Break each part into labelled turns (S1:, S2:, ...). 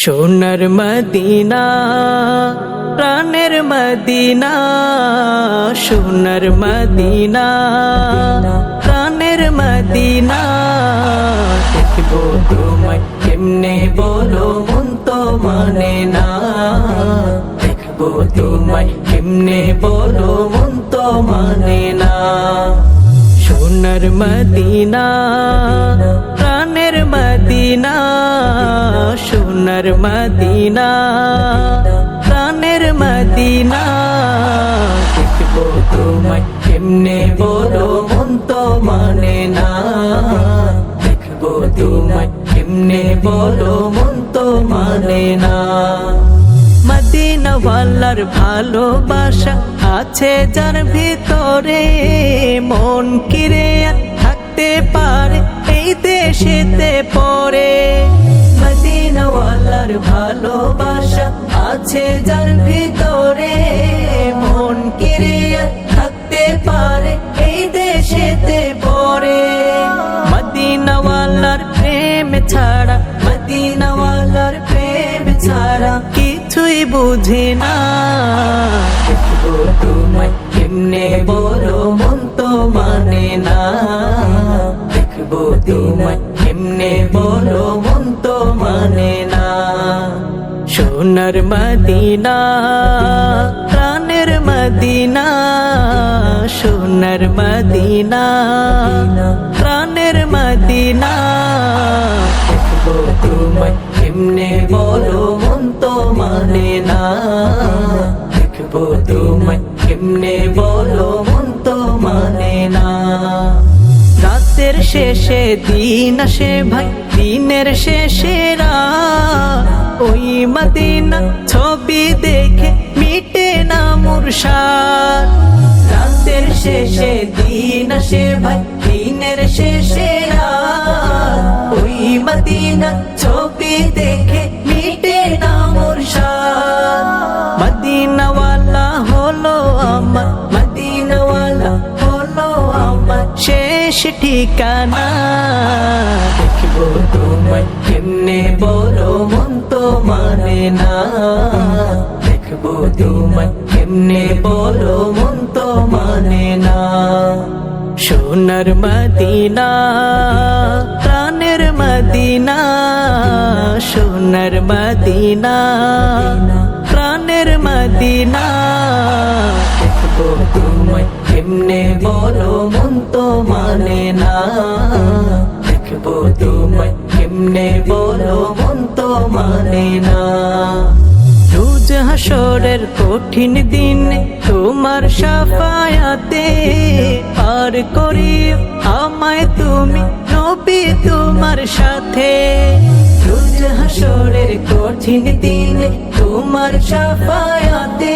S1: সোনার মদিনা প্রাণের মদিনা, সোনার মদিনা প্রাণের মদিনা। দেখবো তোমায় কেমনে বলো মন তো মানে না, দেখবো তোমায় কেমনে বলো মন তো মানে না। সোনার মদিনা প্রাণের মদিনা, সোনার মদিনা প্রাণের মদিনা। দেখবো তোমায় কেমনে বলো মন তো মানে না, দেখবো তোমায় কেমনে বলো মন তো মানে না। মদিনা ওয়ালার ভালোবাসা আছে যার ভিতরে, মন কিরে থাকতে পারে এই দেশেতে পরে। মদিনা ওয়ালার ভালোবাসা আছে যার ভিতরে, মন কিরে থাকতে পারে এই দেশেতে পরে। মদিনা ওয়ালার প্রেম ছাড়া, মদিনা ওয়ালার প্রেম ছাড়া কিছুই বুঝি না। দেখবো তোমায় কেমনে বলো মন তো মানে না, দেখবো তোমায় কেমনে বলো মন তো মানে না। সোনার মদিনা প্রাণের মদিনা, সোনার মদিনা প্রাণের মদিনা। দেখবো তোমায় কেমনে বলো মন তো মানে না, দেখবো তোমায় কেমনে বলো মন তো মানে না। রাতের শেষে দিন আসে ভাই, দিনের শেষে রাত, ওই মদিনা ছবি দেখে মিটে না মুরশাদ। রাতের শেষে দিন আসে ভাই, দিনের শেষে রাত, ওই মদিনা ছবি দেখে মিটে না মুরশাদ। মদিনা ওয়ালা হলো আমার, মদিনা ওয়ালা হলো আমার শেষ ঠিকানা। দেখবো তোমায় কেমনে বলো মন তো মানে না, দেখবো তোমায় কেমনে বলো মন তো মানে না। সোনার মদিনা প্রাণের মদিনা, সোনার মদিনা প্রাণের মদিনা। দেখবো তোমায় কেমনে বলো মন তো মানে না, দেখবো তোমায় কেমনে বলো মন তো মানে না। রোজ হাসরের কঠিন দিনে তোমার শাফায়াতে পার করিও আমায় তুমি নবী তোমার সাথে। রোজ হাসরের কঠিন দিনে তোমার শাফায়াতে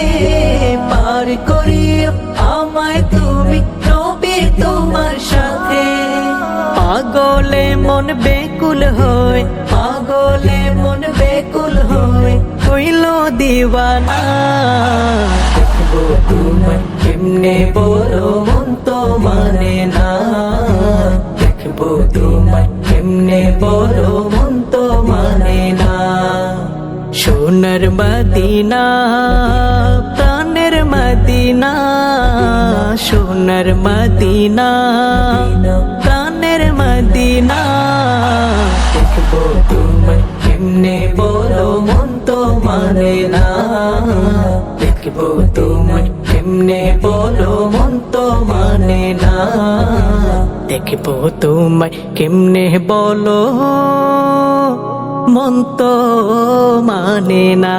S1: পার করিও আমায় তুমি নবী তোমার সাথে। পাগলে মন বেকুল হয়, পাগলে মন বেকুল হয় হইল দিওয়ানা। দেখবো তোমায় কেমনে বলো মন তো মানে না, দেখবো তোমায় কেমনে বলো মন তো মানে না। সোনার মদিনা প্রাণের মদিনা, সোনার মদিনা প্রাণের মদিনা। দেখবো তোমায় কেমনে বলো মন তো মানে না, দেখবো তোমায় কেমনে বলো মন তো মানে না। দেখবো তোমায় কেমনে বলো মন তো মানে না।